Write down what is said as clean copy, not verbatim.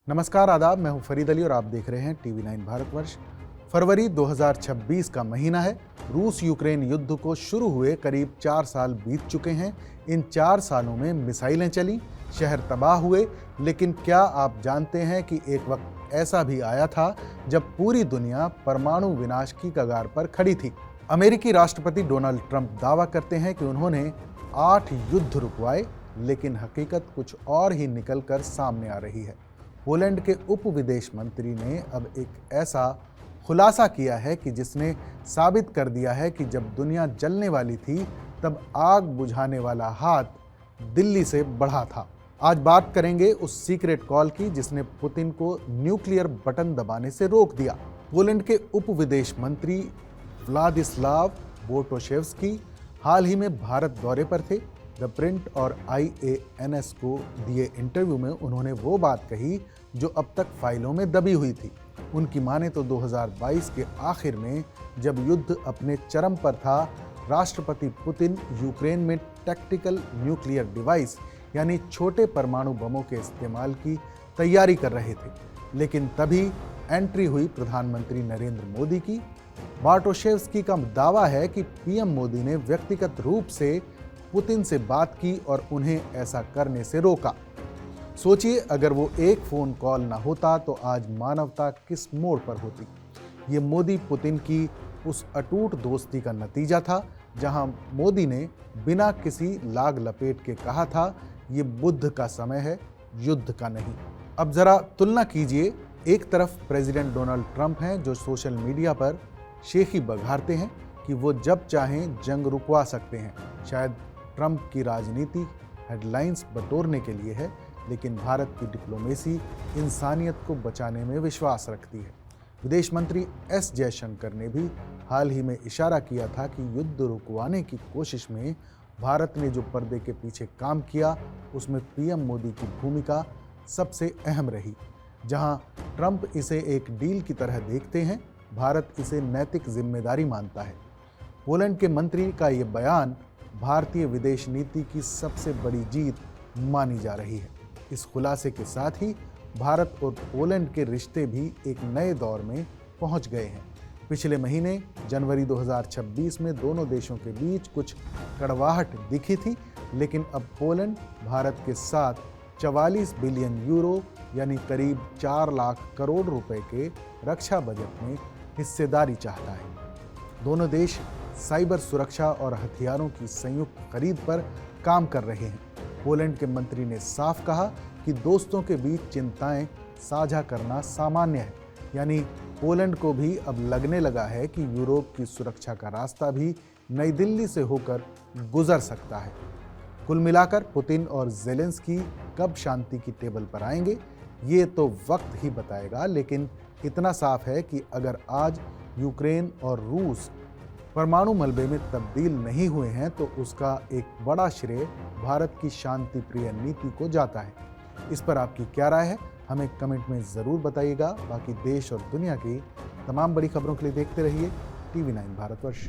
नमस्कार, आदाब। मैं हूं फरीद अली और आप देख रहे हैं TV9 भारतवर्ष। फरवरी 2026 का महीना है। रूस यूक्रेन युद्ध को शुरू हुए करीब 4 साल बीत चुके हैं। इन 4 सालों में मिसाइलें चली, शहर तबाह हुए, लेकिन क्या आप जानते हैं कि एक वक्त ऐसा भी आया था जब पूरी दुनिया परमाणु विनाश की कगार पर खड़ी थी। अमेरिकी राष्ट्रपति डोनाल्ड ट्रंप दावा करते हैं कि उन्होंने 8 युद्ध रुकवाए, लेकिन हकीकत कुछ और ही निकल कर सामने आ रही है। पोलैंड के उप विदेश मंत्री ने अब एक ऐसा खुलासा किया है कि जिसने साबित कर दिया है कि जब दुनिया जलने वाली थी तब आग बुझाने वाला हाथ दिल्ली से बढ़ा था। आज बात करेंगे उस सीक्रेट कॉल की जिसने पुतिन को न्यूक्लियर बटन दबाने से रोक दिया। पोलैंड के उप विदेश मंत्री व्लादिस्लाव बोर्टोशेव्स्की हाल ही में भारत दौरे पर थे। द प्रिंट और IANS को दिए इंटरव्यू में उन्होंने वो बात कही जो अब तक फाइलों में दबी हुई थी। उनकी माने तो 2022 के आखिर में जब युद्ध अपने चरम पर था, राष्ट्रपति पुतिन यूक्रेन में टैक्टिकल न्यूक्लियर डिवाइस यानी छोटे परमाणु बमों के इस्तेमाल की तैयारी कर रहे थे। लेकिन तभी एंट्री हुई प्रधानमंत्री नरेंद्र मोदी की। बार्टोशेव्स्की का दावा है कि PM मोदी ने व्यक्तिगत रूप से पुतिन से बात की और उन्हें ऐसा करने से रोका। सोचिए, अगर वो एक फ़ोन कॉल ना होता तो आज मानवता किस मोड़ पर होती। ये मोदी पुतिन की उस अटूट दोस्ती का नतीजा था, जहां मोदी ने बिना किसी लाग लपेट के कहा था, ये बुद्ध का समय है, युद्ध का नहीं। अब ज़रा तुलना कीजिए। एक तरफ प्रेसिडेंट डोनाल्ड ट्रंप हैं जो सोशल मीडिया पर शेखी बघारते हैं कि वो जब चाहें जंग रुकवा सकते हैं। शायद ट्रंप की राजनीति हेडलाइंस बटोरने के लिए है, लेकिन भारत की डिप्लोमेसी इंसानियत को बचाने में विश्वास रखती है। विदेश मंत्री S जयशंकर ने भी हाल ही में इशारा किया था कि युद्ध रुकवाने की कोशिश में भारत ने जो पर्दे के पीछे काम किया, उसमें PM मोदी की भूमिका सबसे अहम रही। जहां ट्रंप इसे एक डील की तरह देखते हैं, भारत इसे नैतिक जिम्मेदारी मानता है। पोलैंड के मंत्री का ये बयान भारतीय विदेश नीति की सबसे बड़ी जीत मानी जा रही है। इस खुलासे के साथ ही भारत और पोलैंड के रिश्ते भी एक नए दौर में पहुंच गए हैं। पिछले महीने जनवरी 2026 में दोनों देशों के बीच कुछ कड़वाहट दिखी थी, लेकिन अब पोलैंड भारत के साथ 44 बिलियन यूरो यानी करीब 4 लाख करोड़ रुपए के रक्षा बजट में हिस्सेदारी चाहता है। दोनों देश साइबर सुरक्षा और हथियारों की संयुक्त खरीद पर काम कर रहे हैं। पोलैंड के मंत्री ने साफ कहा कि दोस्तों के बीच चिंताएं साझा करना सामान्य है, यानी पोलैंड को भी अब लगने लगा है कि यूरोप की सुरक्षा का रास्ता भी नई दिल्ली से होकर गुजर सकता है। कुल मिलाकर पुतिन और ज़ेलेंस्की कब शांति की टेबल पर आएंगे, ये तो वक्त ही बताएगा, लेकिन इतना साफ है कि अगर आज यूक्रेन और रूस परमाणु मलबे में तब्दील नहीं हुए हैं तो उसका एक बड़ा श्रेय भारत की शांति प्रिय नीति को जाता है। इस पर आपकी क्या राय है, हमें कमेंट में ज़रूर बताइएगा। बाकी देश और दुनिया की तमाम बड़ी खबरों के लिए देखते रहिए TV9 भारतवर्ष।